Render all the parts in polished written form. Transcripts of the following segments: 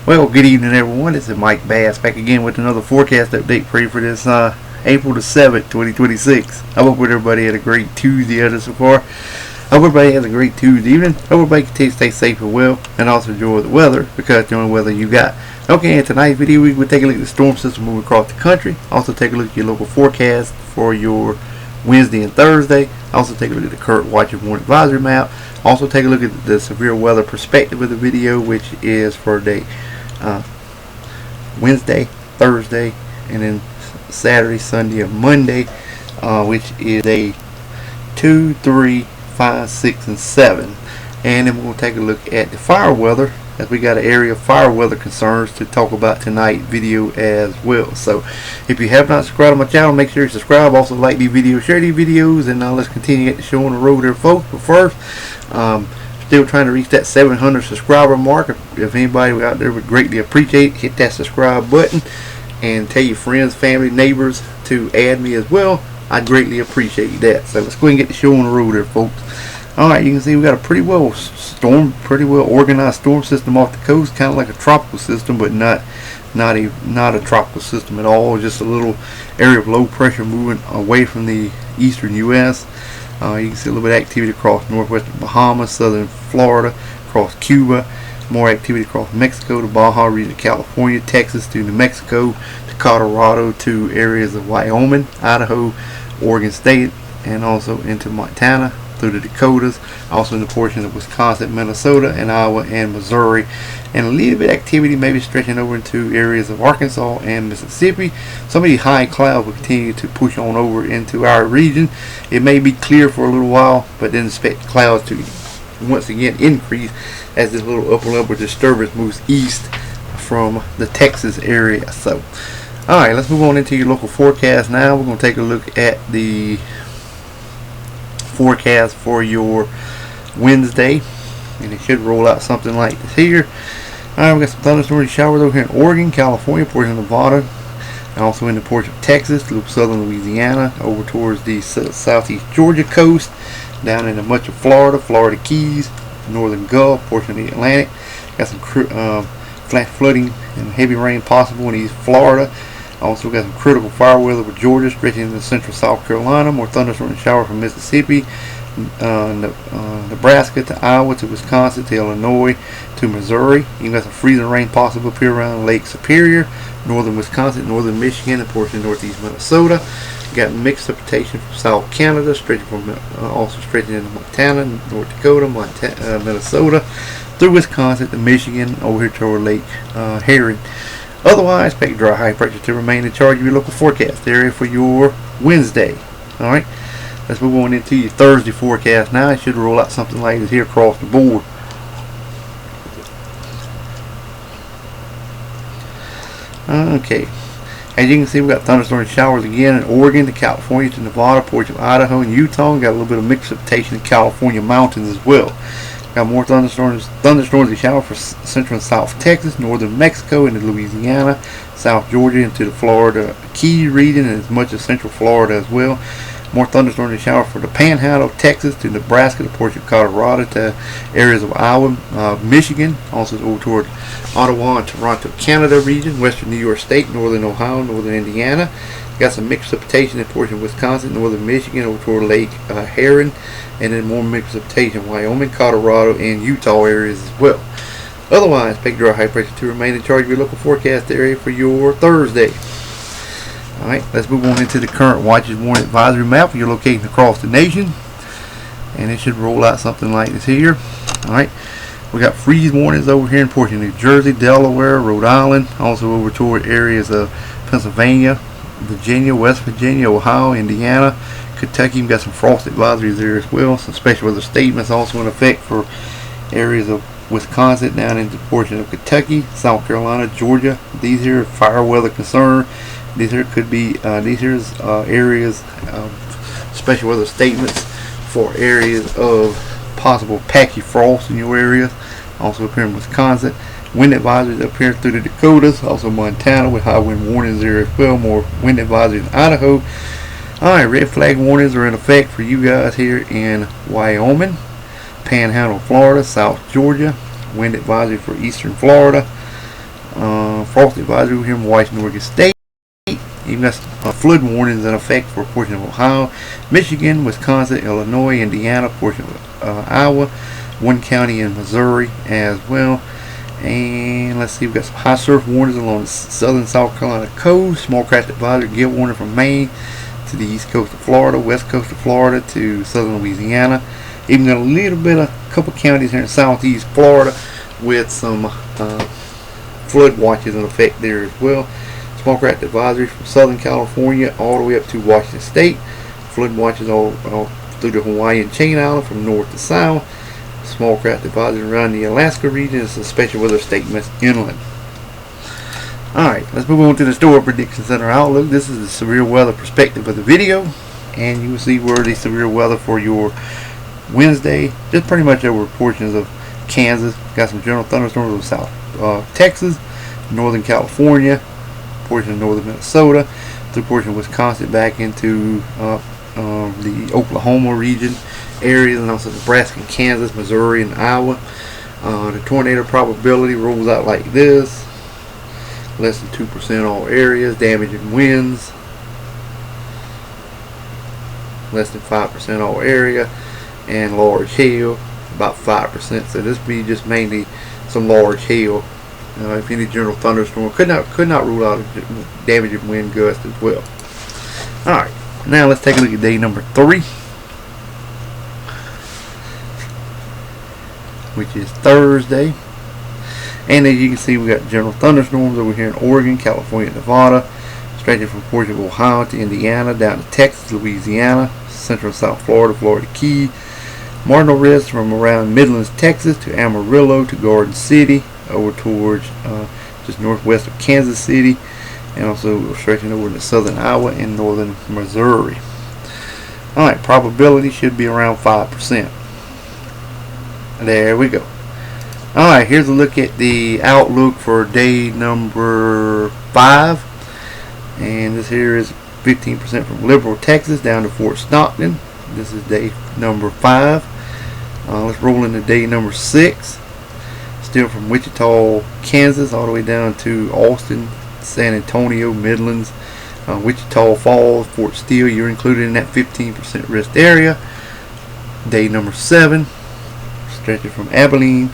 Well, good evening, everyone. This is Mike Bass back again with another forecast update for you for this April the 7th, 2026. I hope everybody had a great Tuesday out so far. I hope everybody has a great Tuesday evening. I hope everybody continue to stay safe and well, and also enjoy the weather because it's the only weather you got. Okay, in tonight's video, we will take a look at the storm system moving across the country. Also take a look at your local forecast for your Wednesday and Thursday. Also take a look at the current watch and warning advisory map. Also take a look at the severe weather perspective of the video, which is for day Wednesday, Thursday, and then Saturday, Sunday, and Monday, which is a 2, 3, 5, 6, and 7. And then we'll take a look at the fire weather, as we got an area of fire weather concerns to talk about tonight video as well. So if you have not subscribed to my channel, make sure you subscribe. Also like these videos, share these videos, and now let's continue to get the show on the road there, folks. But first, still trying to reach that 700 subscriber mark. If anybody out there would greatly appreciate it, hit that subscribe button and tell your friends, family, neighbors to add me as well. I'd greatly appreciate that. So let's go ahead and get the show on the road there, folks. Alright, you can see we got a pretty well organized storm system off the coast, kind of like a tropical system, but not a tropical system at all. Just a little area of low pressure moving away from the eastern U.S. You can see a little bit of activity across northwestern Bahamas, southern Florida, across Cuba, more activity across Mexico, the Baja region of California, Texas to New Mexico, to Colorado, to areas of Wyoming, Idaho, Oregon State, and also into Montana, through the Dakotas, also in the portion of Wisconsin, Minnesota, and Iowa, and Missouri, and a little bit of activity maybe stretching over into areas of Arkansas and Mississippi. Some of these high clouds will continue to push on over into our region. It may be clear for a little while, but then expect clouds to once again increase as this little upper disturbance moves east from the Texas area. So, alright, let's move on into your local forecast now. We're going to take a look at the forecast for your Wednesday, and it should roll out something like this here. Alright, we got some thunderstorms, showers over here in Oregon, California, portion of Nevada, and also in the portion of Texas, through southern Louisiana, over towards the southeast Georgia coast, down into much of Florida, Florida Keys, northern Gulf, portion of the Atlantic. Got some flash flooding and heavy rain possible in East Florida. Also got some critical fire weather with Georgia stretching into central South Carolina. More thunderstorms and showers from Mississippi, Nebraska to Iowa to Wisconsin to Illinois to Missouri. You got some freezing rain possible up here around Lake Superior, northern Wisconsin, northern Michigan, and portion of northeast Minnesota. You got mixed precipitation from South Canada, stretching from also stretching into Montana, North Dakota, Minnesota, through Wisconsin to Michigan, over here toward Lake Herring. Otherwise, expect dry high pressure to remain in charge of your local forecast area for your Wednesday. Alright, let's move on into your Thursday forecast now. It should roll out something like this here across the board. Okay, as you can see, we got thunderstorm showers again in Oregon to California to Nevada, portion of Idaho, and Utah. We got a little bit of mixed precipitation in California mountains as well. Got more thunderstorms and showers for central and south Texas, northern Mexico, into Louisiana, south Georgia, into the Florida Keys region, and as much as central Florida as well. More thunderstorms and showers for the Panhandle of Texas to Nebraska, the portion of Colorado, to areas of Iowa, Michigan, also over toward Ottawa and Toronto, Canada region, western New York State, northern Ohio, northern Indiana. Got some mixed precipitation in portion of Wisconsin, northern Michigan, over toward Lake Herring, and then more mixed precipitation Wyoming, Colorado, and Utah areas as well. Otherwise, expect dry high pressure to remain in charge of your local forecast area for your Thursday. Alright, let's move on into the current watches warning advisory map for your location across the nation, and it should roll out something like this here. Alright, we got freeze warnings over here in portion of New Jersey, Delaware, Rhode Island, also over toward areas of Pennsylvania, Virginia, West Virginia, Ohio, Indiana, Kentucky. We've got some frost advisories there as well. Some special weather statements also in effect for areas of Wisconsin down into the portion of Kentucky, South Carolina, Georgia. These here fire weather concern. These here could be areas of special weather statements for areas of possible patchy frost in your area. Also up here in Wisconsin. Wind advisories up here through the Dakotas, also Montana with high wind warnings there as well. More wind advisories in Idaho. Alright, red flag warnings are in effect for you guys here in Wyoming, Panhandle, Florida, South Georgia. Wind advisory for eastern Florida. Frost advisory here in Washington, Oregon State. Even got flood warnings in effect for a portion of Ohio, Michigan, Wisconsin, Illinois, Indiana, portion of Iowa, one county in Missouri as well. And let's see, we've got some high surf warnings along the southern South Carolina coast, small craft advisory, gale warning from Maine to the east coast of Florida, west coast of Florida to southern Louisiana. Even got a little bit of a couple counties here in southeast Florida with some flood watches in effect there as well. Small craft advisories from Southern California all the way up to Washington State. Flood watches all through the Hawaiian chain island from north to south. Small craft advisory around the Alaska region. It's a special weather statement inland. Alright, let's move on to the Storm Prediction Center outlook. This is the severe weather perspective of the video, and you will see where the severe weather for your Wednesday, just pretty much over portions of Kansas. Got some general thunderstorms over South Texas, Northern California, portion of northern Minnesota, through portion of Wisconsin back into the Oklahoma region areas, and also Nebraska, Kansas, Missouri, and Iowa. The tornado probability rolls out like this: less than 2% all areas, damaging winds less than 5% all area, and large hail about 5%. So this be just mainly some large hail. If any general thunderstorm, could not rule out a damaging wind gust as well. Alright, now let's take a look at day number 3, which is Thursday. And as you can see, we got general thunderstorms over here in Oregon, California, Nevada, stretching from portions of Ohio to Indiana, down to Texas, Louisiana, central and south Florida, Florida Key, marginal risk from around Midlands, Texas to Amarillo to Garden City, over towards just northwest of Kansas City, and also stretching over into southern Iowa and northern Missouri. Alright, probability should be around 5%. There we go. Alright, here's a look at the outlook for day number 5. And this here is 15% from Liberal, Texas down to Fort Stockton. This is day number 5. Let's roll into day number 6. Still from Wichita, Kansas, all the way down to Austin, San Antonio, Midlands, Wichita Falls, Fort Steele. You're included in that 15% risk area. Day number 7, stretching from Abilene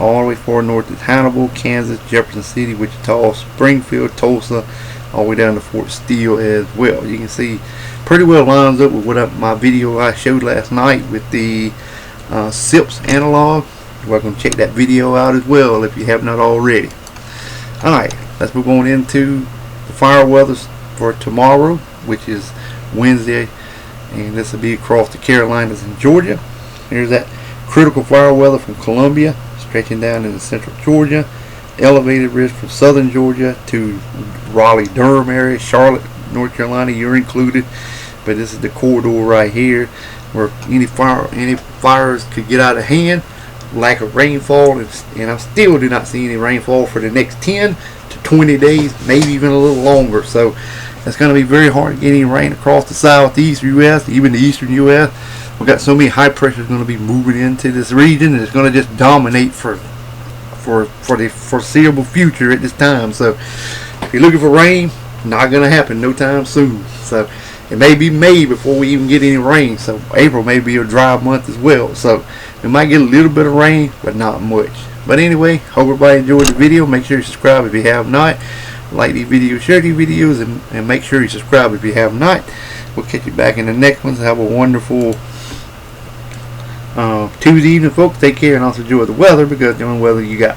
all the way far north to Hannibal, Kansas, Jefferson City, Wichita, Springfield, Tulsa, all the way down to Fort Steele as well. You can see pretty well lines up with what my video I showed last night with the SIPS analog. You're welcome to check that video out as well if you have not already. Alright, let's move on into the fire weather for tomorrow, which is Wednesday, and this will be across the Carolinas and Georgia. Here's that critical fire weather from Columbia, stretching down into central Georgia, elevated risk from southern Georgia to Raleigh-Durham area, Charlotte, North Carolina. You're included, but this is the corridor right here where any fires could get out of hand. Lack of rainfall, and I still do not see any rainfall for the next 10 to 20 days, maybe even a little longer. So it's going to be very hard getting rain across the southeast U.S., even the eastern U.S. We've got so many high pressures going to be moving into this region, and it's going to just dominate for the foreseeable future at this time. So if you're looking for rain, not going to happen no time soon. So it may be May before we even get any rain. So April may be a dry month as well. So we might get a little bit of rain, but not much. But anyway, hope everybody enjoyed the video. Make sure you subscribe if you have not. Like these videos, share these videos, and make sure you subscribe if you have not. We'll catch you back in the next ones. Have a wonderful Tuesday evening, folks. Take care and also enjoy the weather, because the only weather you got.